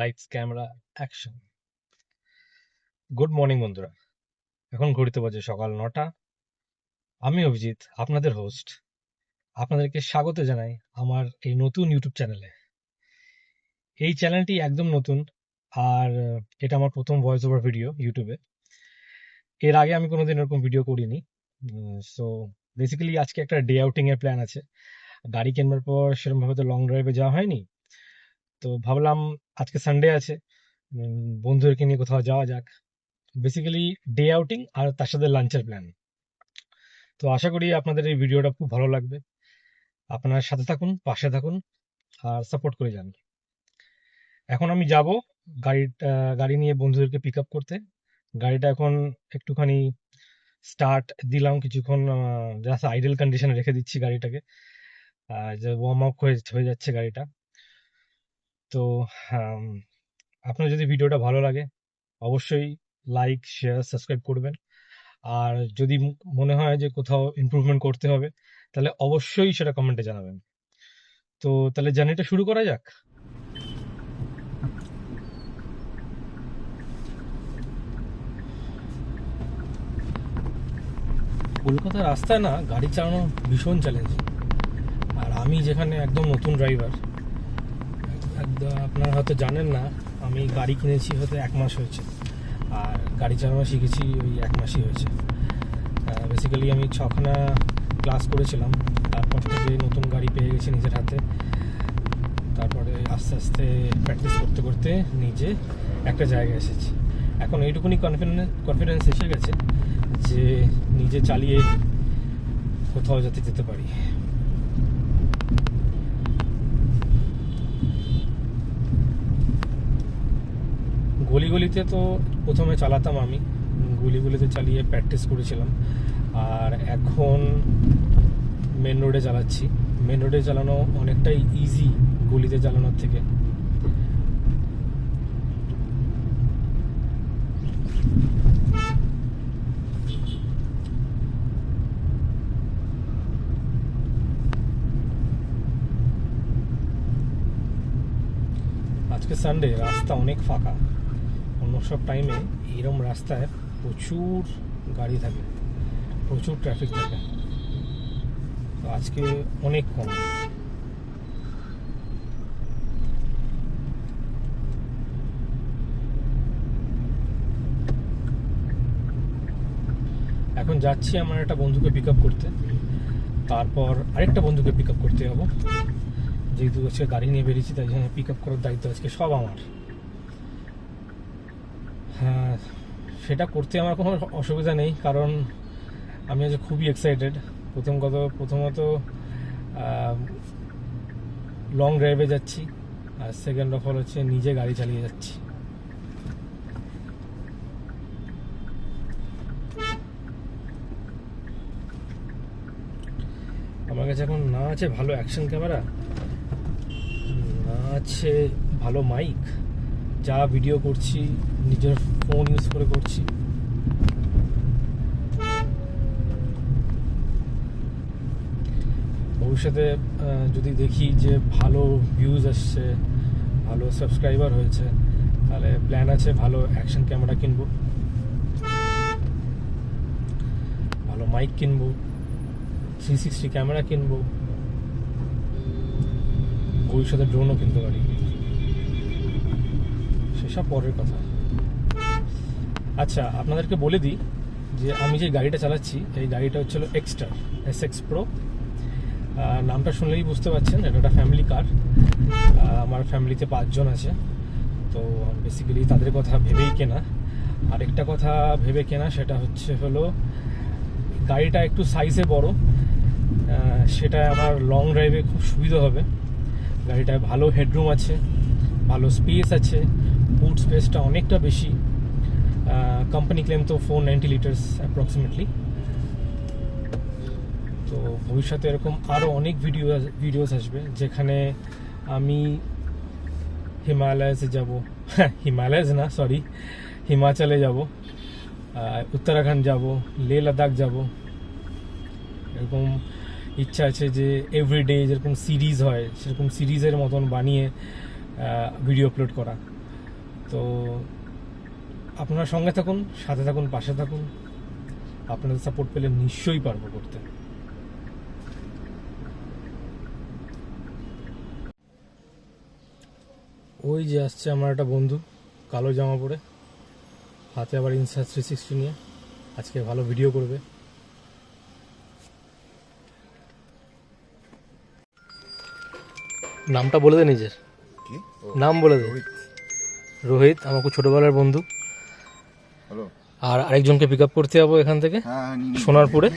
Lights camera action. Good morning বন্ধুরা, এখন ঘড়িতে বাজে সকাল 9টা। আমি অভিজিৎ, আপনাদের হোস্ট। আপনাদেরকে স্বাগত জানাই আমার এই নতুন ইউটিউব চ্যানেলে। এই চ্যানেলটি একদম নতুন, আর এটা আমার প্রথম ভয়েস ওভার ভিডিও ইউটিউবে। এর আগে আমি কোনোদিন এরকম ভিডিও করিনি। সো বেসিক্যালি আজকে একটা ডে আউটিং এর প্ল্যান আছে। গাড়ি কেনার পর সেরকমভাবে তো লং ড্রাইভে যাওয়া হয়নি, তো ভাবলাম আজকে সানডে আছে, বন্ধুদেরকে নিয়ে কোথাও যাওয়া যাক। বেসিক্যালি ডে আউটিং আর তার সাথে লাঞ্চের প্ল্যান। তো আশা করি আপনাদের এই ভিডিওটা খুব ভালো লাগবে। আপনার সাথে থাকুন, পাশে থাকুন, আর সাপোর্ট করে যান। এখন আমি যাব গাড়ি নিয়ে বন্ধুদেরকে পিক আপ করতে। গাড়িটা এখন একটুখানি স্টার্ট দিলাম, কিছুক্ষণ জাস্ট আইডল কন্ডিশনে রেখে দিচ্ছি গাড়িটাকে, যে ওয়ার্ম আপ হয়ে যাচ্ছে গাড়িটা। তো আম, আপনার যদি ভিডিওটা ভালো লাগে অবশ্যই লাইক, শেয়ার, সাবস্ক্রাইব করবেন। আর যদি মনে হয় যে কোথাও ইমপ্রুভমেন্ট করতে হবে, তাহলে অবশ্যই সেটা কমেন্টে জানাবেন। তো তাহলে জার্নিটা শুরু করা যাক। কলকাতার রাস্তায় না গাড়ি চালানো ভীষণ চ্যালেঞ্জিং। আর আমি যেখানে একদম নতুন ড্রাইভার, একদম আপনারা হয়তো জানেন না, আমি গাড়ি কিনেছি হয়তো 1 মাস হয়েছে, আর গাড়ি চালানো শিখেছি ওই 1 মাসই হয়েছে। বেসিক্যালি আমি 6খানা ক্লাস করেছিলাম, তারপর থেকে নতুন গাড়ি পেয়ে গেছি নিজের হাতে। তারপরে আস্তে আস্তে প্র্যাকটিস করতে করতে নিজে একটা জায়গায় এসেছি। এখন এইটুকুনি কনফিডেন্স এসে গেছে যে নিজে চালিয়ে কোথাও যাতে যেতে পারি। গলিগলিতে তো প্রথমে চালাতাম আমি, গলিগলিতে চালিয়ে প্র্যাকটিস করেছিলাম। আর এখন মেন রোডে চালাচ্ছি। মেন রোডে চালানো অনেকটাই ইজি গলিতে চালানোর থেকে। আজকে সানডে, রাস্তা অনেক ফাঁকা। অন্য সব টাইমে এরম রাস্তায় প্রচুর গাড়ি থাকে, প্রচুর ট্রাফিক থাকে। তো আজকে অনেক কম। এখন যাচ্ছি আমার একটা বন্ধুকে পিক আপ করতে, তারপর আরেকটা বন্ধুকে পিক আপ করতে যাবো। যেহেতু আজকে গাড়ি নিয়ে বেরিয়েছি, তাই জন্য পিক আপ করার দায়িত্ব আজকে সব আমার। হ্যাঁ, সেটা করতে আমার কোনো অসুবিধা নেই, কারণ আমি আজ খুবই এক্সাইটেড। প্রথমত লং ড্রাইভে যাচ্ছি, আর সেকেন্ড অফ অল হচ্ছে নিজে গাড়ি চালিয়ে যাচ্ছি। আমার কাছে এখন না আছে ভালো অ্যাকশন ক্যামেরা, না আছে ভালো মাইক। যা ভিডিও করছি নিজের ফোন ইউজ করে করছি। ভবিষ্যতে যদি দেখি যে ভালো ভিউজ আসছে, ভালো সাবস্ক্রাইবার হয়েছে, তাহলে প্ল্যান আছে ভালো অ্যাকশন ক্যামেরা কিনবো, ভালো মাইক কিনবো, 360 ক্যামেরা কিনবো, ভবিষ্যতে ড্রোনও কিনতে পারি। সেসব পরের কথা। আচ্ছা, আপনাদেরকে বলে দিই যে আমি যে গাড়িটা চালাচ্ছি এই গাড়িটা হচ্ছিল এক্সটার SX Pro। নামটা শুনলেই বুঝতে পারছেন এটা একটা ফ্যামিলি কার। আমার ফ্যামিলিতে 5 জন আছে, তো বেসিক্যালি তাদের কথা ভেবেই কেনা। আরেকটা কথা ভেবে কেনা, সেটা হলো গাড়িটা একটু সাইজে বড়, সেটা আমার লং ড্রাইভে খুব সুবিধা হবে। গাড়িটায় ভালো হেডরুম আছে, ভালো স্পেস আছে, বুট স্পেসটা অনেকটা বেশি। কোম্পানি ক্লেম তো 490 লিটার্স অ্যাপ্রক্সিমেটলি। তো ভবিষ্যতে এরকম আরও অনেক ভিডিওস আসবে যেখানে আমি হিমালয়াসে যাব, হিমালয়াস না সরি, হিমাচলে যাব, উত্তরাখণ্ড যাব, লে লাদাখ যাব। এরকম ইচ্ছা আছে যে এভরিডে যেরকম সিরিজ হয় সেরকম সিরিজের মতন বানিয়ে ভিডিও আপলোড করা। তো আপনারা সঙ্গে থাকুন, সাথে থাকুন, পাশে থাকুন। আপনাদের সাপোর্ট পেলে নিশ্চয়ই পারবো করতে। ওই যে আসছে আমার একটা বন্ধু, কালো জামা পরে, হাতে আবার ইনসা 360 নিয়ে, আজকে ভালো ভিডিও করবে। নামটা বলে দে নিজের, নাম বলে দে। রোহিত আমার খুব ছোটবেলার বন্ধু। আর আরেকজনকে পিক আপ করতে যাবো এখান থেকে সোনারপুরে,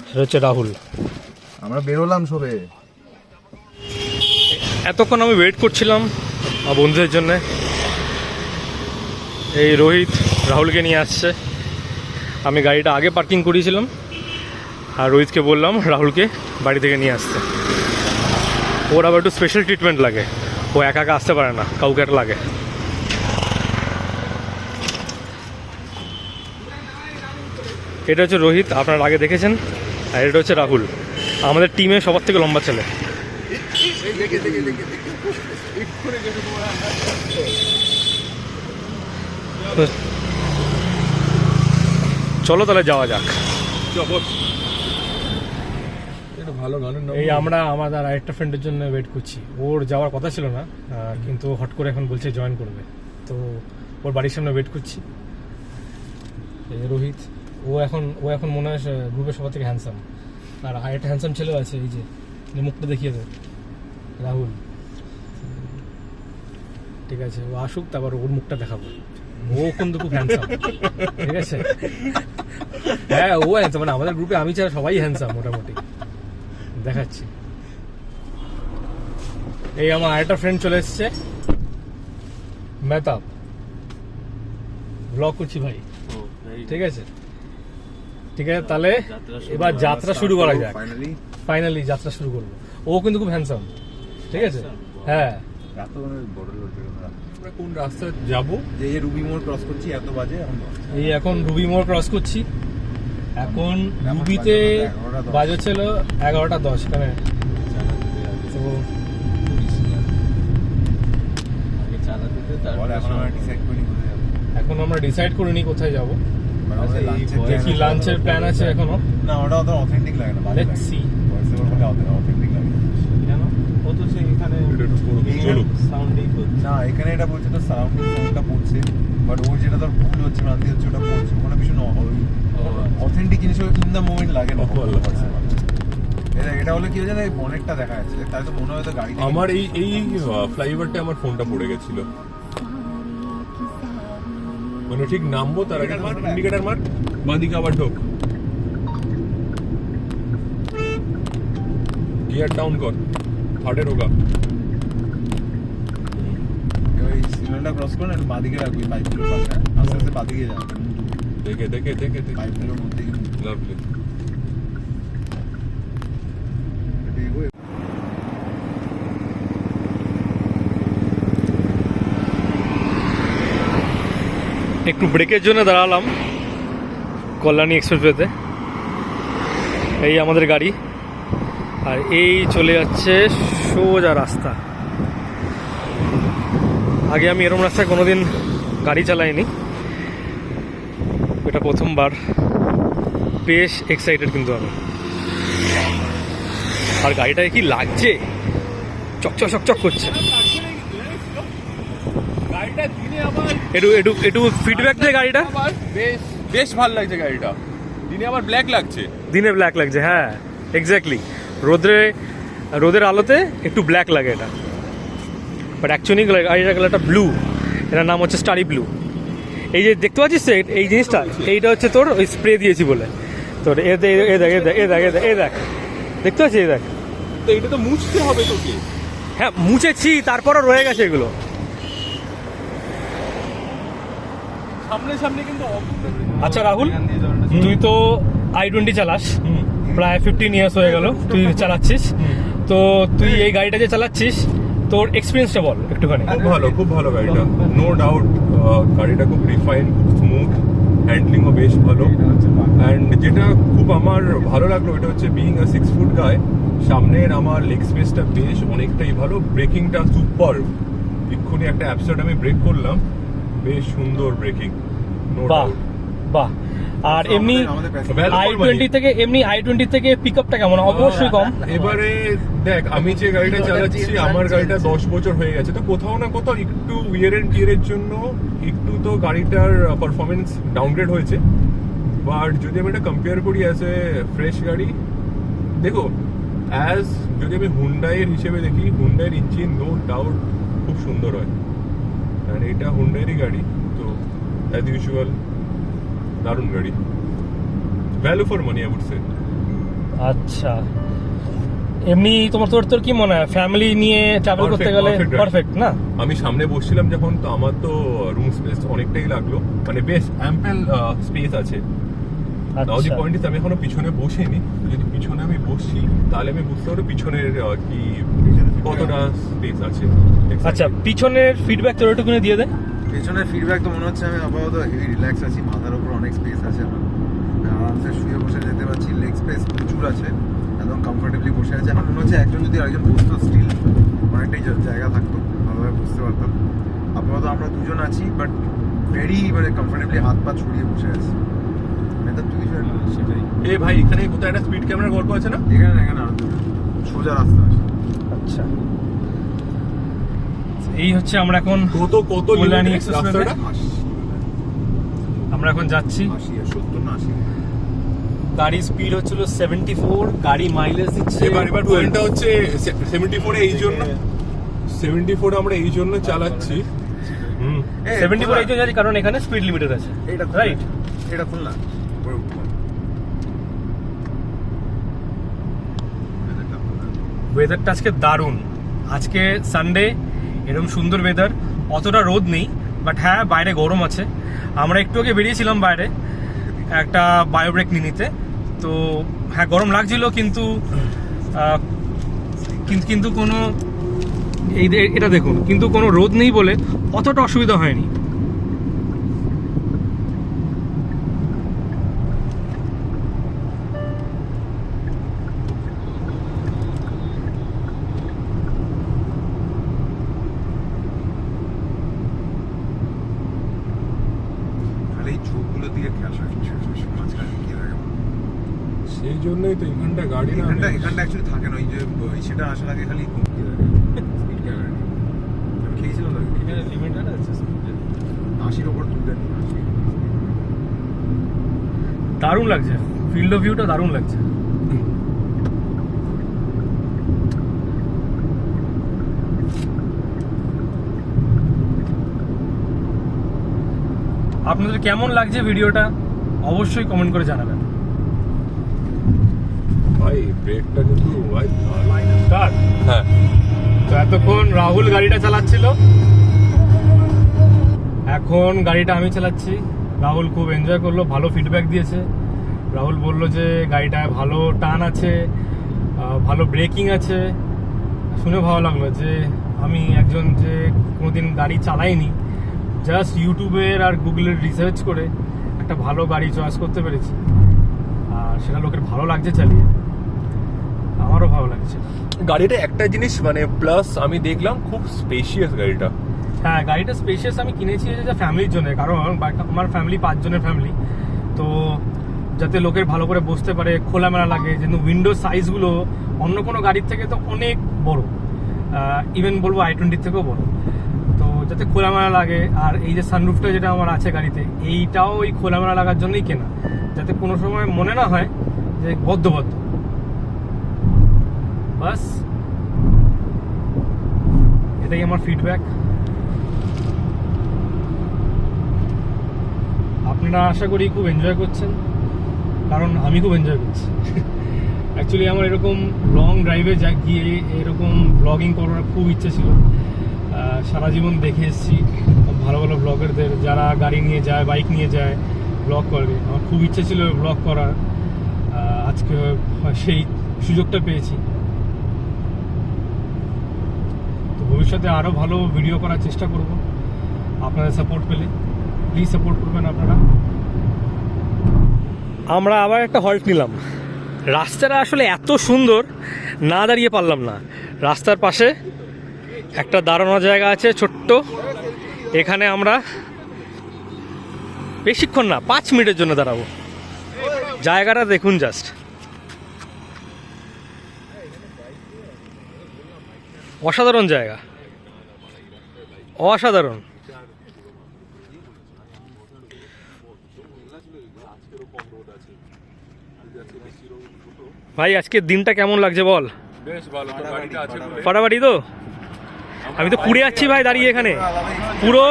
সেটা হচ্ছে রাহুল। আমরা বেরোলাম সবে। এতক্ষণ আমি ওয়েট করছিলাম আমার বন্ধুদের জন্য। এই রোহিত রাহুলকে নিয়ে আসছে। আমি গাড়িটা আগে পার্কিং করিয়েছিলাম আর রোহিতকে বললাম রাহুলকে বাড়ি থেকে নিয়ে আসতে। ওর আবার একটু স্পেশাল ট্রিটমেন্ট লাগে, ও একা একা আসতে পারে না, কাউকে একটা লাগে। এটা হচ্ছে রোহিত, আপনারা আগে দেখেছেন। আর এটা হচ্ছে রাহুল, আমাদের টিমে সবার থেকে লম্বা ছেলে। চলো তাহলে যাওয়া যাক। ভালো গানের নাম। এই আমরা আমাদের আরেকটা ফ্রেন্ডের জন্য ওয়েট করছি। ওর যাওয়ার কথা ছিল না, কিন্তু হট করে এখন বলছে জয়েন করবে, তো ওর বাড়ির সামনে ওয়েট করছি। এই রোহিত, ও এখন মনে হয় গ্রুপের সবার থেকে হ্যান্ডসাম। আর আরেকটা হ্যান্ডসাম ছেলেও আছে, এই যে মুখটা দেখিয়ে দেয়, রাহুল। ঠিক আছে, ও আসুক, তারপর ওর মুখটা দেখাবো। ও কিন্তু খুব হ্যান্ডসাম, ঠিক আছে? হ্যাঁ, ও হ্যান্ডসাম, মানে আমাদের গ্রুপে আমি ছাড়া সবাই হ্যান্ডসাম মোটামুটি। দেখাচ্ছি। এই আমার আরেকটা ফ্রেন্ড চলে এসছে, মেহতাব। ব্লগ করছি ভাই, ঠিক আছে? ঠিক আছে, তাহলে এবার যাত্রা শুরু করা যাক। ফাইনালি যাত্রা শুরু করবো। ও কিন্তু খুব হ্যান্ডসাম, ঠিক আছে? হ্যাঁ। কোন রাস্তায় যাবো? যে এই রুবি মোড় ক্রস করছি, এত বাজে এই এখন রুবি মোড় ক্রস করছি। এখন রুবিতে বাজে ছিল 11:10 এখানে। তো এখন আমরা ডিসাইড করিনি কোথায় যাবো। দেখি লাঞ্চের প্ল্যান আছে এখনো। না, ওটা অত অথেন্টিক লাগে না। Let's see. অথেন্টিক লাগে কেন? ও তো সেই এখানে না, এখানে এটা বলছে তো সারাউন্ডিং সাউন্ডটা পড়ছে, বাট ওই যেটা তোর ভুল হচ্ছে ভ্রান্তি হচ্ছে ওটা পড়ছে। কোনো কিছু অথেন্টিক জিনিস ইন দ্য মোমেন্ট লাগে না। এটা হলে কি হয়ে যায়, বনেটটা দেখা যাচ্ছে, তাই তো মনে হয় তো গাড়ি। আমার এই ফ্লাইওভারটা আমার ফোনটা পড়ে গেছিল, মানে ঠিক নামবো তার আগে ইন্ডিকেটার মার, বাঁদিকে আবার ঢোক, গিয়ার ডাউন কর, থার্ডে ঢোকা। সিগন্যালটা ক্রস করে একটু বাঁদিকে রাখবি, পাইপগুলোর পাশে আস্তে আস্তে বাঁদিকে যা। দেখে দেখে দেখে পাইপগুলোর মধ্যে লাভলি। একটু ব্রেকের জন্য দাঁড়ালাম কল্যাণী এক্সপ্রেসওয়েতে। এই আমাদের গাড়ি, আর এই চলে যাচ্ছে সোজা রাস্তা। আগে আমি এরকম রাস্তায় কোনোদিন গাড়ি চালাইনি, এটা প্রথমবার। বেশ এক্সাইটেড কিন্তু আমি। আর গাড়িটায় কি লাগছে, চকচক চকচক করছে। একটু ফিডব্যাক দে গাড়িটা। বেশ ভালো লাগছে গাড়িটা, দিনে আবার ব্ল্যাক লাগছে। দিনে ব্ল্যাক লাগছে, হ্যাঁ এক্স্যাক্টলি। রোদের আলোতে একটু ব্ল্যাক লাগে এটা, বাট অ্যাকচুয়ালি গাড়িটার কালারটা ব্লু। এটার নাম হচ্ছে স্টারি ব্লু। এই যে দেখতে পাচ্ছিস এই জিনিসটা, এইটা হচ্ছে তোর ওই স্প্রে দিয়েছি বলে তোর। এ দেখ দেখতে পাচ্ছিস? এই দেখ, তো এটা তো মুছতে হবে তোকে। হ্যাঁ মুছেছি, তারপরও রয়ে গেছে এগুলো। সামনে কিন্তু আচ্ছা রাহুল, তুই তো i20 চালাস, প্রায় 15 ইয়ার্স হয়ে গেল তুই চালাচ্ছিস। তো তুই এই গাড়িটা যে চালাচ্ছিস, তোর এক্সপিরিয়েন্সটা বল একটুখানি। খুব ভালো গাড়িটা, নো ডাউট। গাড়িটা খুব রিফাইন, খুব স্মুথ, হ্যান্ডলিংও বেশ ভালো। অ্যান্ড যেটা খুব আমার ভালো লাগলো, এটা হচ্ছে বিইং আ 6 ফুট গাই, সামনের আমার লেগ স্পেসটা বেশ অনেকটাই ভালো। ব্রেকিংটা সুপার। এক্ষুনি একটা অ্যাপসাইড আমি ব্রেক করলাম, বেশ সুন্দর ব্রেকিং, নো বাহ ডাউট। বাহ। আর এমনি আমাদের i20 থেকে i20 থেকে পিকআপটা কেমন? অবশ্যই কম। এবারে দেখ, আমি যে গাড়িটা চালাচ্ছি, আমার গাড়িটা 10 বছর হয়ে গেছে, তো কোথাও না কোথাও একটু উইয়ার এন্ড টিয়ারের জন্য একটু তো গাড়িটার পারফরমেন্স ডাউনগ্রেড হয়েছে। বাট যদি আমি এটা কম্পেয়ার করি অ্যাজ এ ফ্রেশ গাড়ি, দেখো অ্যাজ যদি আমি হুন্ডাইয়ের হিসেবে দেখি, হুন্ডাইয়ের ইঞ্জিন নো ডাউট খুব সুন্দর হয়, আর এটা হুন্ডাইয়েরই গাড়ি, তো অ্যাজ ইউজুয়াল দারুণ গাড়ি, value for money I would say. আচ্ছা, এমনি তোমার তোর কি মনে হয় ফ্যামিলি নিয়ে ট্রাভেল করতে Perfect, গেলে perfect গাড়ি। পারফেক্ট না? আমি সামনে বসছিলাম যখন, তো আমার তো রুম স্পেস অনেকটাই লাগলো, মানে বেশ অ্যাম্পেল স্পেস আছে। নাও দি আচ্ছা পয়েন্ট ইজ আমি এখনো পিছনে বসিনি, যদি পিছনে আমি বসি তাহলে আমি বুঝতে পারবো পিছনের কি কতটা স্পেস আছে। আচ্ছা, পিছনের ফিডব্যাক তোর একটুখানি দিয়ে দে। পেছনের ফিডব্যাক তো মনে হচ্ছে আমি আপাতত হেভি রিল্যাক্স আছি, মাথার উপর অনেক স্পেস আছে আমার, আরামসে শুয়ে বসে যেতে পারছি, লেগ স্পেস প্রচুর আছে, একদম কমফোর্টেবলি বসে আছে। আমার মনে হচ্ছে একজন যদি আরেকজন বসতো স্টিল অনেকটাই জায়গা থাকতো, ভালোভাবে বসতে পারতাম। আপাতত আমরা দুজন আছি, বাট ভেরি মানে কমফোর্টেবলি হাত পা ছড়িয়ে বসে আছি। এটা তুই সেটাই এ ভাই, এখানে কোথায় একটা স্পিড ক্যামেরার গল্প আছে না? এখানে এখানে আরো সোজা রাস্তা আছে। আচ্ছা, এই হচ্ছে আমরা এখন কত কত কল্যাণী limit এক্সপ্রেস রাস্তাটা? আমরা এখন যাচ্ছি। 80 আর 70 না 80 গাড়ির স্পিড হচ্ছিল 74, গাড়ি মাইলেজ দিচ্ছে এবার পয়েন্টটা হচ্ছে 74 এই জন্য 74 আমরা এই জন্য চালাচ্ছি। হুম, 74 এই জন্য যাচ্ছি কারণ এখানে স্পিড লিমিটেড আছে, এটা রাইট? এটা খুলনা উপরে উঠবো। ওয়েদারটা আজকে দারুণ। আজকে সানডে, এরকম সুন্দর ওয়েদার, অতটা রোদ নেই, বাট হ্যাঁ বাইরে গরম আছে। আমরা একটু আগে বেরিয়েছিলাম বাইরে একটা বায়ো ব্রেক নিয়ে নিতে, তো হ্যাঁ গরম লাগছিল, কিন্তু কিন্তু কোনো এটা দেখুন, কিন্তু কোনো রোদ নেই বলে অতটা অসুবিধা হয়নি। খালি এই ঝোপগুলো দিয়ে খেয়াল রাখছি মাঝখানে কি লাগে। সেই জন্যই তো এখানটা গাড়ি না এখানটা অ্যাকচুয়ালি থাকে না, ওই যে সেটা আসার আগে খালি কি লাগে স্পিড ক্যামেরা আমি খেয়েছিলাম তো এখানে লিমিটেড আছে, 80-র ওপর তুলতে নি। দারুণ লাগছে, ফিল্ড অফ ভিউটা দারুণ লাগছে। আপনাদের কেমন লাগছে ভিডিওটা অবশ্যই কমেন্ট করে জানাবেন। ভাই ব্রেকটা কিন্তু ভাই স্টার্ট। হ্যাঁ, তো এতক্ষণ রাহুল গাড়িটা চালাচ্ছিল, এখন গাড়িটা আমি চালাচ্ছি। রাহুল খুব এনজয় করলো, ভালো ফিডব্যাক দিয়েছে। রাহুল বলল যে গাড়িটায় ভালো টান আছে, ভালো ব্রেকিং আছে। শুনে ভালো লাগলো যে আমি একজন যে কোনোদিন গাড়ি চালাইনি, জাস্ট ইউটিউবের আর গুগলের রিসার্চ করে একটা ভালো গাড়ি চয়েস করতে পেরেছি, আর সেটা লোকের ভালো লাগছে চালিয়ে, আমারও ভালো লাগছে। গাড়িটা একটা জিনিস মানে প্লাস আমি দেখলাম খুব স্পেশিয়াস গাড়িটা। হ্যাঁ, গাড়িটা স্পেশিয়াস আমি কিনেছি যে ফ্যামিলির জন্য, কারণ আমার ফ্যামিলি 5 জনের ফ্যামিলি, তো যাতে লোকের ভালো করে বসতে পারে, খোলামেলা লাগে। যেন উইন্ডো সাইজগুলো অন্য কোনো গাড়ির থেকে তো অনেক বড়, ইভেন বলবো i20 থেকেও বড়, তো যাতে খোলামেলা লাগে। আর এই যে সানরুফটা যেটা আমার আছে গাড়িতে, এইটাও ওই খোলামেলা লাগার জন্যই কেনা, যাতে কোনো সময় মনে না হয় যে বদ্ধ বদ্ধ। বাস এটাই আমার ফিডব্যাক। আপনারা আশা করি খুব এনজয় করছেন, কারণ আমি খুব এনজয় করছি। অ্যাকচুয়ালি আমার এরকম লং ড্রাইভে গিয়ে এরকম ব্লগিং করার খুব ইচ্ছে ছিল। সারা জীবন দেখে এসেছি ভালো ভালো ব্লগারদের, যারা গাড়ি নিয়ে যায়, বাইক নিয়ে যায়, ব্লগ করে। আমার খুব ইচ্ছে ছিল ব্লগ করার, আজকে সেই সুযোগটা পেয়েছি। তো ভবিষ্যতে আরও ভালো ভিডিও করার চেষ্টা করব, আপনাদের সাপোর্ট পেলে। প্লিজ সাপোর্ট করবেন আপনারা। আমরা আবার একটা হল্ট নিলাম। রাস্তাটা আসলে এত সুন্দর, না দাঁড়িয়ে পারলাম না। রাস্তার পাশে একটা দাঁড়ানোর জায়গা আছে ছোট্ট, এখানে আমরা বেশিক্ষণ না, 5 মিনিটের জন্য দাঁড়াবো। জায়গাটা দেখুন জাস্ট, অসাধারণ জায়গা, অসাধারণ। ভাই আজকের দিনটা কেমন লাগছে বল? বেশ ভালো, তো গাড়িটা আছে বলে ফাটাফাটি তো। আমি তো পুড়ে যাচ্ছি ভাই দাঁড়িয়ে এখানে, পুরো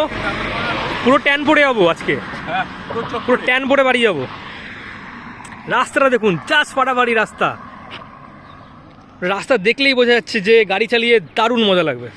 পুরো ট্যান পড়ে যাবো আজকে, হ্যাঁ পুরো ট্যান পড়ে বাড়ি যাবো। রাস্তাটা দেখুন, জাস্ট ফাটাফাটি রাস্তা। রাস্তা দেখলেই বোঝা যাচ্ছে যে গাড়ি চালিয়ে দারুণ মজা লাগবে।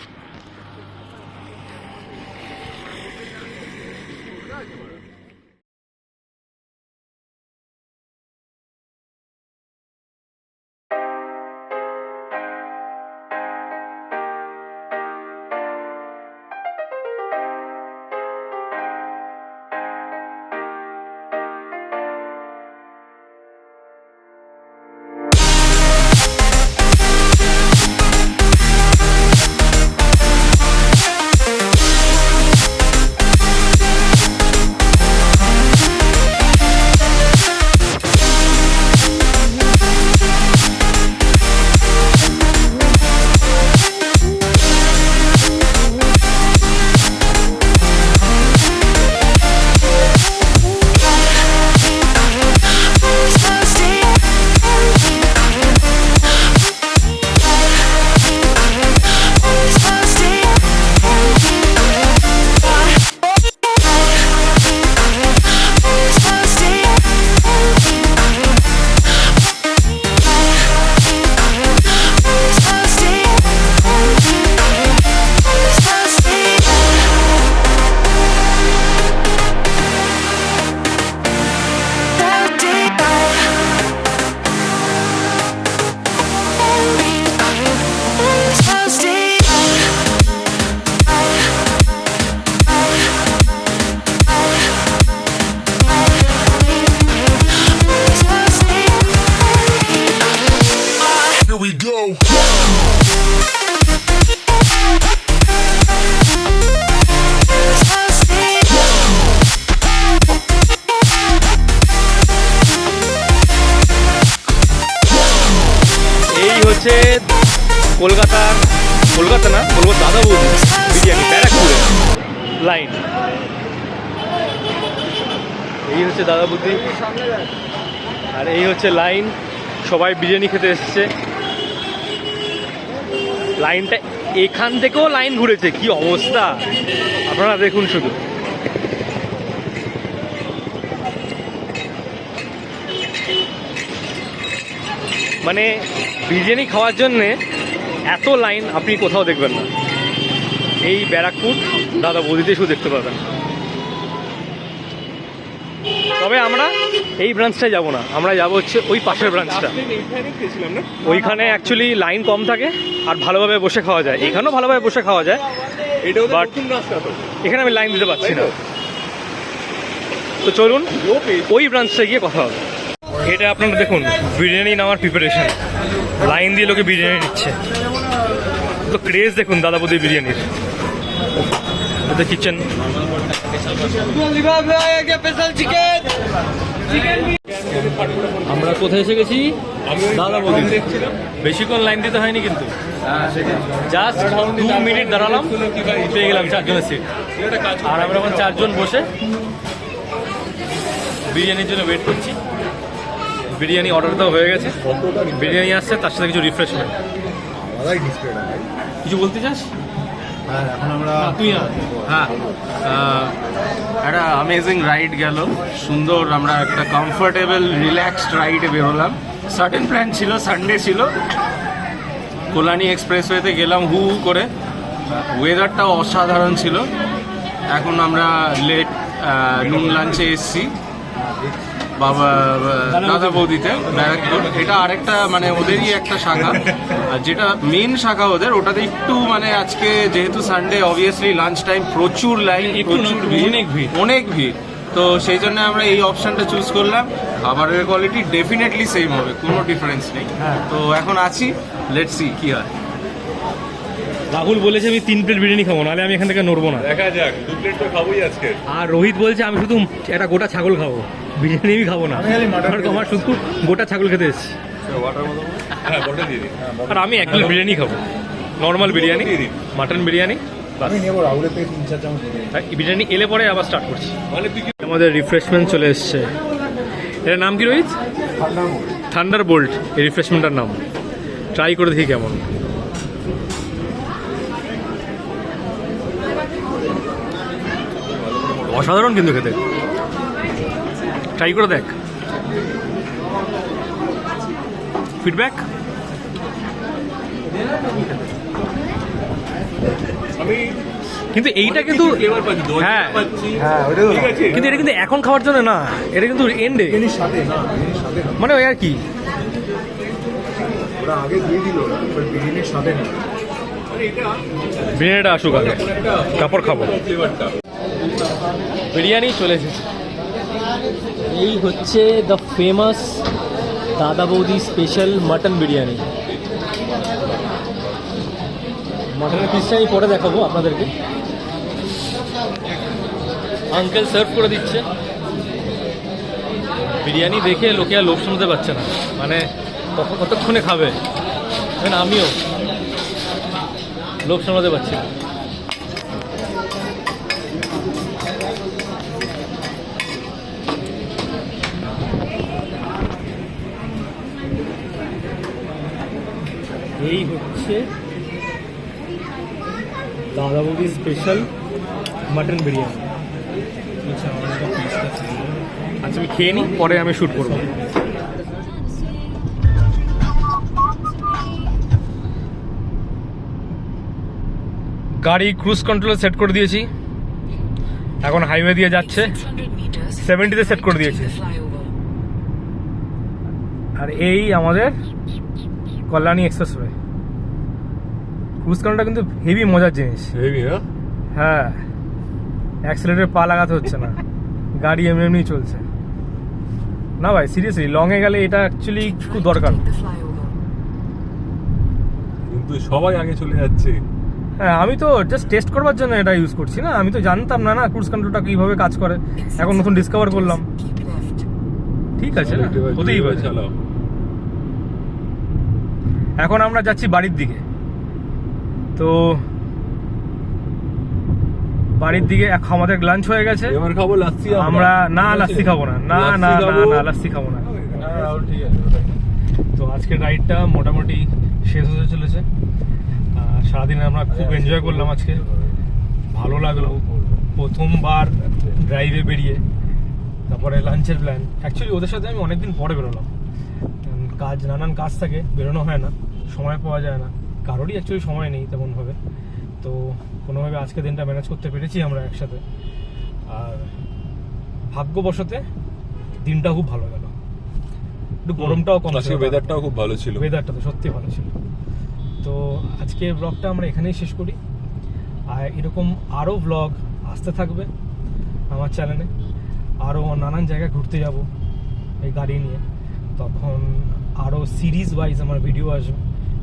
হচ্ছে কলকাতা না বলবো, দাদা বৌদি বিরিয়ানি ব্যারাকপুরে লাইন। এই হচ্ছে দাদা বৌদি, আর এই হচ্ছে লাইন। সবাই বিরিয়ানি খেতে এসছে। লাইনটা এখান থেকেও লাইন ঘুরেছে, কি অবস্থা আপনারা দেখুন শুধু। মানে বিরিয়ানি খাওয়ার জন্যে এত লাইন আপনি কোথাও দেখবেন না, এই ব্যারাকপুর দাদা বৌদিতে শুধু দেখতে পাবেন। তবে আমরা এই ব্রাঞ্চটায় যাব না, আমরা যাব হচ্ছে ওই পাশের ব্রাঞ্চটা। ওইখানে অ্যাকচুয়ালি লাইন কম থাকে আর ভালোভাবে বসে খাওয়া যায়। এখানেও ভালোভাবে বসে খাওয়া যায়, বাট এখানে আমি লাইন দিতে পারছি না। তো চলুন ওই ব্রাঞ্চটায় গিয়ে কথা হবে। এটা আপনারা দেখুন, বিরিয়ানি নেওয়ার প্রিপারেশন, লাইন দিয়ে লোকে বিরিয়ানি নিচ্ছে। তো ক্রেজ দেখুন দাদা বৌদি বিরিয়ানির। এটা কিচেন, আমরা কোথায় এসে গেছি? দাদা বৌদি। বেশিক্ষণ লাইন দিতে হয়নি কিন্তু, জাস্ট 2 মিনিট দাঁড়ালাম, পেয়ে গেলাম 4 জনের সিট। আর আমরা এখন 4 জন বসে বিরিয়ানির জন্য ওয়েট করছি। বিরিয়ানি অর্ডার দেওয়া হয়ে গেছে, বিরিয়ানি আসছে, তার সাথে কিছু রিফ্রেশমেন্ট। কিছু বলতে চাস? হ্যাঁ, এখন আমরা তুই হ্যাঁ, একটা অ্যামেজিং রাইড গেল, সুন্দর। আমরা একটা কমফোর্টেবল রিল্যাক্সড রাইডে বেরোলাম। সাডেন প্ল্যান ছিল, সানডে ছিল, কল্যাণী এক্সপ্রেসওয়েতে গেলাম হু হু করে। ওয়েদারটাও অসাধারণ ছিল। এখন আমরা লেট নুন লাঞ্চে এসছি বাবা দাদা বৌদিতে ব্যারাকপুর। এটা আরেকটা মানে ওদেরই একটা শাখা, আর যেটা মেন শাখা ওদের, ওটাতে একটু মানে আজকে যেহেতু সানডে অবভিয়াসলি লাঞ্চ টাইম, প্রচুর লাইন, প্রচুর অনেক ভিড়। তো সেই জন্য আমরা এই অপশনটা চুজ করলাম। খাবারের কোয়ালিটি ডেফিনেটলি সেম হবে, কোনো ডিফারেন্স নেই। তো এখন আছি, লেটস সি কি হয়। রাহুল বলেছে আমি 3 প্লেট বিরিয়ানি খাবো, নাহলে আমি এখান থেকে নড়বো না। দেখা যাক, 2 প্লেট তো খাবোই আজকে। আর রোহিত বলছে আমি শুধু একটা গোটা ছাগল খাবো, বিরিয়ানি আমি খাবো না। আমি খালি mutton আমার শুধু গোটা ছাগল খেতে এসেছি। ওয়াটার মতো হ্যাঁ, বটল দিয়ে দিন। আর আমি 1 প্লেট বিরিয়ানি খাবো, নর্মাল বিরিয়ানি, দিয়ে দিন। মাটন বিরিয়ানি। আমি নেবো রাহুলের থেকে 3-4 চামচ নিয়ে। বিরিয়ানি এলে পরে আবার স্টার্ট করছি। মানে তুই কি আমাদের রিফ্রেশমেন্ট চলে এসছে। এটার নাম কি রোহিত? থান্ডার বোল্ট এই রিফ্রেশমেন্টটার নাম। ট্রাই করে দেখি কেমন। অসাধারণ কিন্তু খেতে, ট্রাই করে দেখ। ফিডব্যাক? আমি কিন্তু এইটা কিন্তু ফ্লেভার পাচ্ছি, দই হ্যাঁ পাচ্ছি। হ্যাঁ ওটা তো ঠিক আছে, কিন্তু এটা কিন্তু এখন খাওয়ার জন্য না, এটা কিন্তু এন্ডে, বিরিয়ানির সাথে না, বিরিয়ানির সাথে না। মানে ওই আর কি। ওরা আগে দিয়ে দিল, বাট বিরিয়ানির সাথে না। বিরিয়ানিটা আসুক আগে, তারপর খাবো। ফ্লেভারটা বিরিয়ানি চলে এসেছে। এই হচ্ছে দ্য ফেমাস দাদা বৌদি স্পেশাল মাটন বিরিয়ানি। মাটনের পিসটা আমি পরে দেখাবো আপনাদেরকে। আঙ্কেল সার্ভ করে দিচ্ছে। বিরিয়ানি দেখে লোকে আর লোভ সামলাতে পারছে না, মানে কতক্ষণে খাবে। মানে আমিও লোভ সামলাতে পারছি না। এই হচ্ছে দাদা বৌদি স্পেশাল মাটন বিরিয়ানি। আচ্ছা আমি খেয়ে নিই, পরে আমি শ্যুট করবো। গাড়ি ক্রুজ কন্ট্রোলে সেট করে দিয়েছি, এখন হাইওয়ে দিয়ে যাচ্ছে। 70-তে সেট করে দিয়েছি। আর এই আমাদের কল্যাণী এক্সপ্রেসওয়ে। ক্রুজ কন্ট্রোলটা কিন্তু হেভি মজার জিনিস। হেভি না? হ্যাঁ, অ্যাক্সিলেটরে পা লাগাতে হচ্ছে না, গাড়ি এমনি এমনি চলছে। না ভাই সিরিয়াসলি লংয়ে গেলে এটা অ্যাকচুয়ালি খুব দরকার। কিন্তু সবাই আগে চলে যাচ্ছে। হ্যাঁ, আমি তো জাস্ট টেস্ট করবার জন্য এটা ইউজ করছি না, আমি তো জানতাম না ক্রুজ কন্ট্রোলটা কীভাবে কাজ করে, এখন নতুন ডিসকভার করলাম। ঠিক আছে না, হতেই পারে। চালাও। এখন আমরা যাচ্ছি বাড়ির দিকে। তো বাড়ির দিকে আমাদের লাঞ্চ হয়ে গেছে। এবার খাবো লাচ্ছি আমরা না লাস্সি খাবো না, না না লাচ্ছি না খাবো। না লাস্সি খাবো না। ঠিক আছে। তো আজকের রাইডটা মোটামুটি শেষ হতে চলেছে। সারাদিন আমরা খুব এনজয় করলাম আজকে, ভালো লাগলো। প্রথমবার ড্রাইভে বেরিয়ে, তারপরে লাঞ্চের প্ল্যান। অ্যাকচুয়ালি ওদের সাথে আমি অনেকদিন পরে বেরোলাম, নানান কাজ থাকে, বেরোনো হয় না, সময় পাওয়া যায় না, কারোরই অ্যাকচুয়ালি সময় নেই তেমনভাবে। তো কোনোভাবে আজকে দিনটা ম্যানেজ করতে পেরেছি আমরা একসাথে। আর ভাগ্যবশতে দিনটা খুব ভালো গেল, একটু গরমটাও কম আজকে ছিল। ওয়েদারটাও খুব ভালো ছিল। ওয়েদারটা তো সত্যি ভালো ছিল। তো আজকের ব্লগটা আমরা এখানেই শেষ করি। আর এরকম আরও ব্লগ আসতে থাকবে আমার চ্যানেলে। আরও নানান জায়গায় ঘুরতে যাব এই গাড়ি নিয়ে, তখন আরও সিরিজ ওয়াইজ আমার ভিডিও আসবে।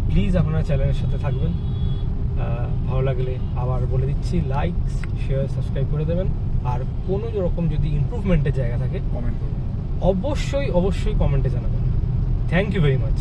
প্লিজ আপনারা চ্যানেলের সাথে থাকবেন। ভালো লাগলে আবার বলে দিচ্ছি, লাইক শেয়ার সাবস্ক্রাইব করে দেবেন। আর কোনো রকম যদি ইমপ্রুভমেন্টের জায়গা থাকে কমেন্ট করুন। অবশ্যই অবশ্যই কমেন্টে জানাবেন। Thank you very much.